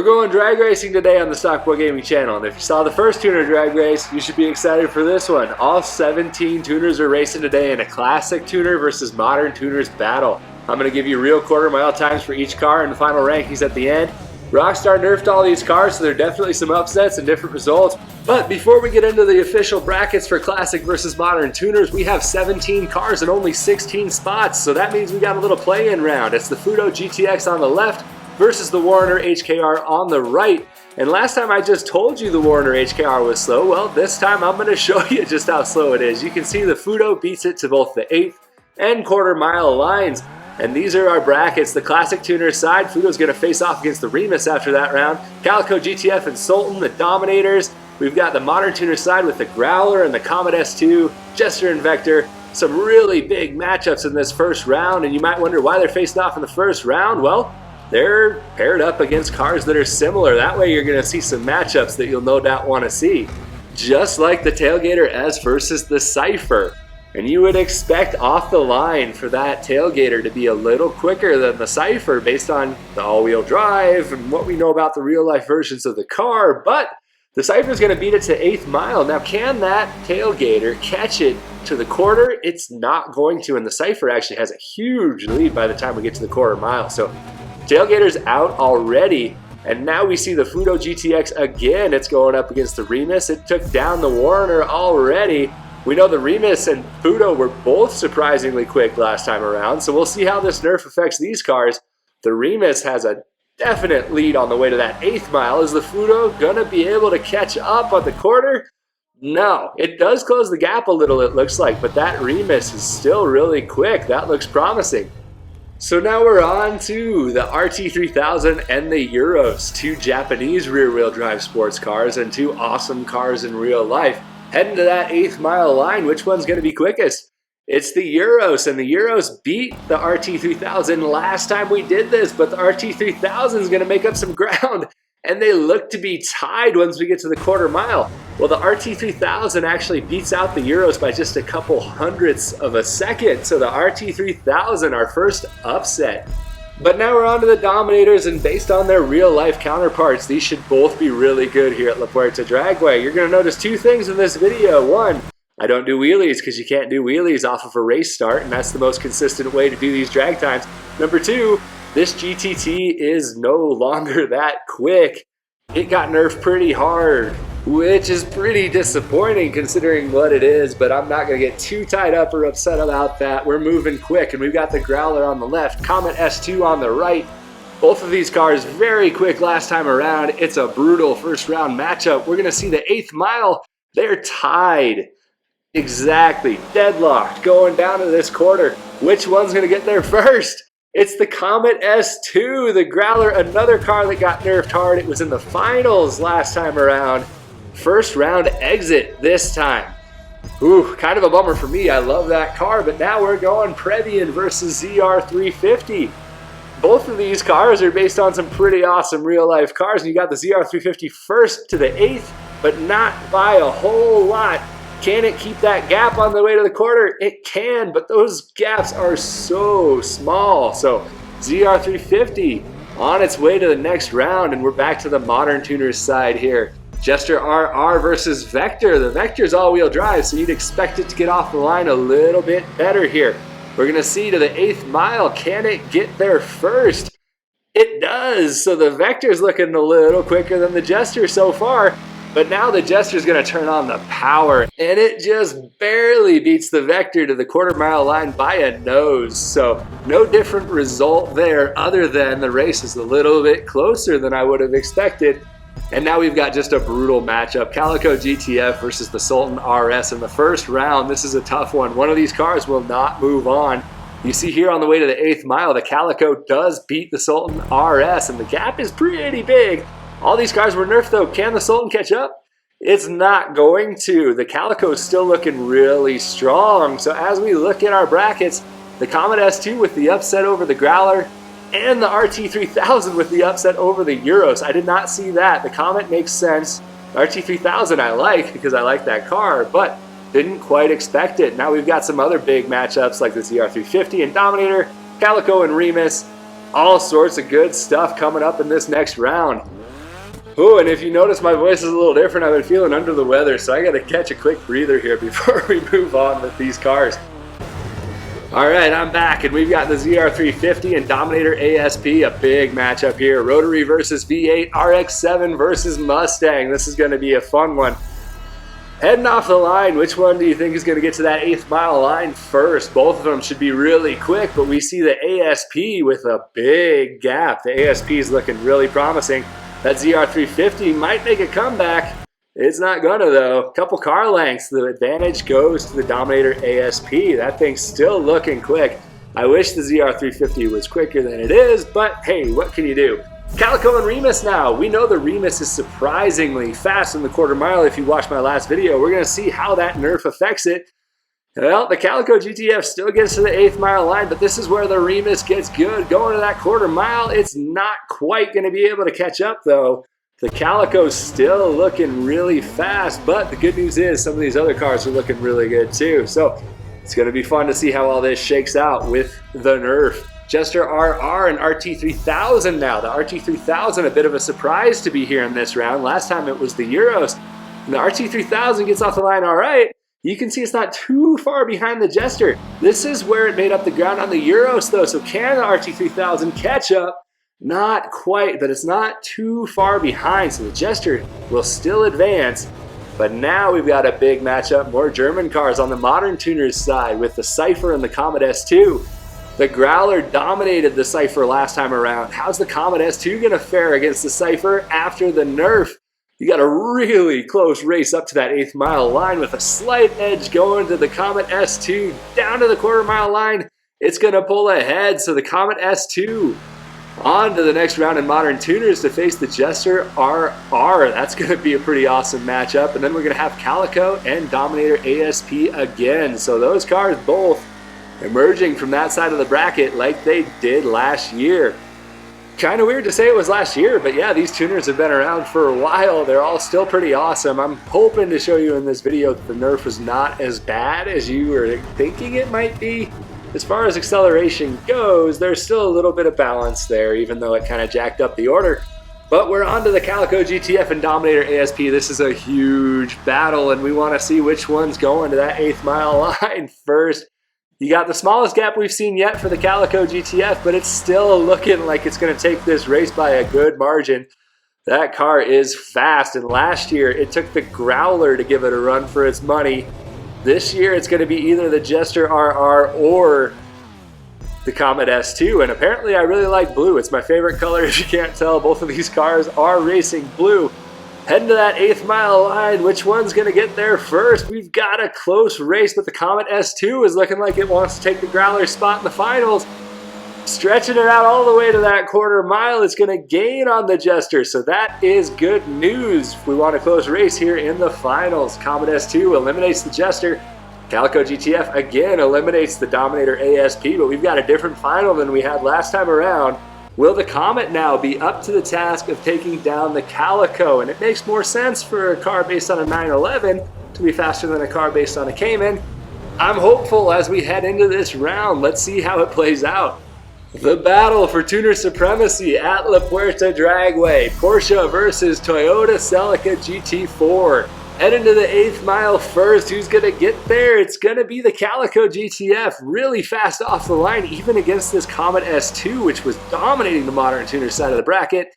We're going drag racing today on the Stockboy Gaming channel, and if you saw the first tuner drag race, you should be excited for this one. All 17 tuners are racing today in a classic tuner versus modern tuners battle. I'm going to give you real quarter mile times for each car and the final rankings at the end. Rockstar nerfed all these cars, so there are definitely some upsets and different results. But before we get into the official brackets for classic versus modern tuners, we have 17 cars and only 16 spots, so that means we got a little play-in round. It's the Fudo GTX on the left versus the Warrener HKR on the right. And last time I just told you the Warrener HKR was slow. Well, this time I'm going to show you just how slow it is. You can see the Fudo beats it to both the 8th and quarter mile lines. And these are our brackets. The classic tuner side, Fudo's going to face off against the Remus after that round. Calico, GTF, and Sultan, the dominators. We've got the modern tuner side with the Growler and the Comet S2, Jester and Vector. Some really big matchups in this first round, and you might wonder why they're facing off in the first round. Well, they're paired up against cars that are similar. That way you're going to see some matchups that you'll no doubt want to see. Just like the Tailgater S versus the Cypher. And you would expect off the line for that Tailgater to be a little quicker than the Cypher based on the all-wheel drive and what we know about the real-life versions of the car. But the Cypher is going to beat it to 8th mile. Now, can that Tailgater catch it to the quarter? It's not going to, and the Cypher actually has a huge lead by the time we get to the quarter mile. So Tailgater's out already, and now we see the Fudo GTX again. It's going up against the Remus. It took down the Warrener already. We know the Remus and Fudo were both surprisingly quick last time around, so we'll see how this nerf affects these cars. The Remus has a definite lead on the way to that 8th mile. Is the Fudo gonna be able to catch up on the quarter? No, it does close the gap a little, it looks like, but that Remus is still really quick. That looks promising. So now we're on to the RT3000 and the Euros, two Japanese rear-wheel drive sports cars and two awesome cars in real life. Heading to that 8th mile line, which one's going to be quickest? It's the Euros, and the Euros beat the RT3000 last time we did this, but the RT3000 is going to make up some ground, and they look to be tied once we get to the quarter mile. Well, the RT3000 actually beats out the Euros by just a couple hundredths of a second, so the RT3000, our first upset. But now we're on to the Dominators, and based on their real-life counterparts, these should both be really good here at La Puerta Dragway. You're going to notice two things in this video. One, I don't do wheelies because you can't do wheelies off of a race start, and that's the most consistent way to do these drag times. Number two, this GTT is no longer that quick. It got nerfed pretty hard, which is pretty disappointing considering what it is, but I'm not going to get too tied up or upset about that. We're moving quick, and we've got the Growler on the left, Comet S2 on the right. Both of these cars very quick last time around. It's a brutal first round matchup. We're going to see the 8th mile. They're tied. Exactly. Deadlocked going down to this quarter. Which one's going to get there first? It's the Comet S2, the Growler, another car that got nerfed hard. It was in the finals last time around. First round exit this time. Ooh, kind of a bummer for me. I love that car, but now we're going Previan versus ZR350. Both of these cars are based on some pretty awesome real-life cars, and you got the ZR350 first to the 8th, but not by a whole lot. Can it keep that gap on the way to the quarter? It can, but those gaps are so small. So ZR350 on its way to the next round, and we're back to the modern tuners side here. Jester RR versus Vector. The Vector's all-wheel drive, so you'd expect it to get off the line a little bit better here. We're going to see to the 8th mile, can it get there first? It does, so the Vector's looking a little quicker than the Jester so far. But now the Jester's going to turn on the power, and it just barely beats the Vector to the quarter mile line by a nose. So no different result there other than the race is a little bit closer than I would have expected. And now we've got just a brutal matchup. Calico GTF versus the Sultan RS in the first round. This is a tough one. One of these cars will not move on. You see here on the way to the 8th mile, the Calico does beat the Sultan RS, and the gap is pretty big. All these cars were nerfed though. Can the Sultan catch up? It's not going to. The Calico is still looking really strong. So as we look at our brackets, the Comet S2 with the upset over the Growler, and the RT3000 with the upset over the Euros. I did not see that. The Comet makes sense. The RT3000 I like because I like that car, but didn't quite expect it. Now we've got some other big matchups like the ZR350 and Dominator, Calico and Remus. All sorts of good stuff coming up in this next round. Oh, and if you notice my voice is a little different, I've been feeling under the weather, so I gotta catch a quick breather here before we move on with these cars. Alright, I'm back, and we've got the ZR350 and Dominator ASP, a big matchup here. Rotary versus V8, RX-7 versus Mustang. This is gonna be a fun one. Heading off the line, which one do you think is going to get to that 8th mile line first? Both of them should be really quick, but we see the ASP with a big gap. The ASP is looking really promising. That ZR350 might make a comeback. It's not gonna though. A couple car lengths. The advantage goes to the Dominator ASP. That thing's still looking quick. I wish the ZR350 was quicker than it is, but hey, what can you do? Calico and Remus now. We know the Remus is surprisingly fast in the quarter mile. If you watched my last video, we're going to see how that nerf affects it. Well, the Calico GTF still gets to the 8th mile line, but this is where the Remus gets good. Going to that quarter mile, it's not quite going to be able to catch up though. The Calico's still looking really fast, but the good news is some of these other cars are looking really good too. So it's going to be fun to see how all this shakes out with the nerf. Jester RR and RT3000 now. The RT3000, a bit of a surprise to be here in this round. Last time it was the Euros. And the RT3000 gets off the line all right. You can see it's not too far behind the Jester. This is where it made up the ground on the Euros though. So can the RT3000 catch up? Not quite, but it's not too far behind. So the Jester will still advance. But now we've got a big matchup. More German cars on the modern tuners side with the Cypher and the Comet S2. The Growler dominated the Cypher last time around. How's the Comet S2 going to fare against the Cypher after the nerf? You got a really close race up to that 8th mile line with a slight edge going to the Comet S2. Down to the quarter mile line, it's going to pull ahead. So the Comet S2 on to the next round in modern tuners to face the Jester RR. That's going to be a pretty awesome matchup. And then we're going to have Calico and Dominator ASP again. So those cars both emerging from that side of the bracket like they did last year. Kind of weird to say it was last year, but yeah, these tuners have been around for a while. They're all still pretty awesome. I'm hoping to show you in this video that the nerf was not as bad as you were thinking it might be. As far as acceleration goes, there's still a little bit of balance there, even though it kind of jacked up the order. But we're on to the Calico GTF and Dominator ASP. This is a huge battle, and we want to see which one's going to that 8th mile line first. You got the smallest gap we've seen yet for the Calico GTF, but it's still looking like it's going to take this race by a good margin. That car is fast, and last year it took the Growler to give it a run for its money. This year it's going to be either the Jester RR or the Comet S2, and apparently I really like blue. It's my favorite color if you can't tell. Both of these cars are racing blue. Heading to that 8th mile line, which one's going to get there first? We've got a close race, but the Comet S2 is looking like it wants to take the Growler spot in the finals. Stretching it out all the way to that quarter mile, it's going to gain on the Jester, so that is good news. We want a close race here in the finals. Comet S2 eliminates the Jester. Calico GTF again eliminates the Dominator ASP, but we've got a different final than we had last time around. Will the Comet now be up to the task of taking down the Calico? And it makes more sense for a car based on a 911 to be faster than a car based on a Cayman. I'm hopeful as we head into this round. Let's see how it plays out. The battle for tuner supremacy at La Puerta Dragway. Porsche versus Toyota Celica GT4. Heading to the 8th mile first. Who's going to get there? It's going to be the Calico GTF. Really fast off the line, even against this Comet S2, which was dominating the modern tuner side of the bracket.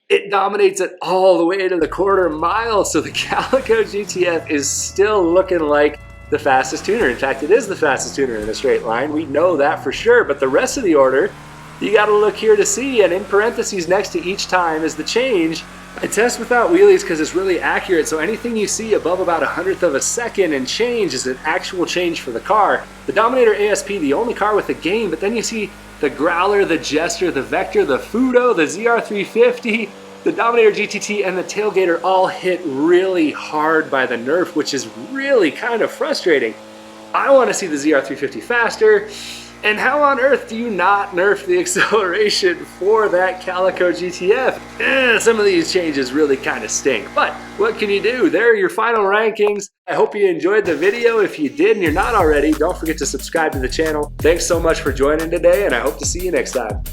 It dominates it all the way to the quarter mile, so the Calico GTF is still looking like the fastest tuner. In fact, it is the fastest tuner in a straight line. We know that for sure, but the rest of the order, you got to look here to see, and in parentheses next to each time is the change. I test without wheelies because it's really accurate, so anything you see above about 1/100th of a second and change is an actual change for the car. The Dominator ASP, the only car with a gain, but then you see the Growler, the Jester, the Vector, the Fudo, the ZR350, the Dominator GTT, and the Tailgater all hit really hard by the nerf, which is really kind of frustrating. I want to see the ZR350 faster. And how on earth do you not nerf the acceleration for that Calico GTF? Some of these changes really kind of stink, but what can you do? There are your final rankings. I hope you enjoyed the video. If you did and you're not already, don't forget to subscribe to the channel. Thanks so much for joining today, and I hope to see you next time.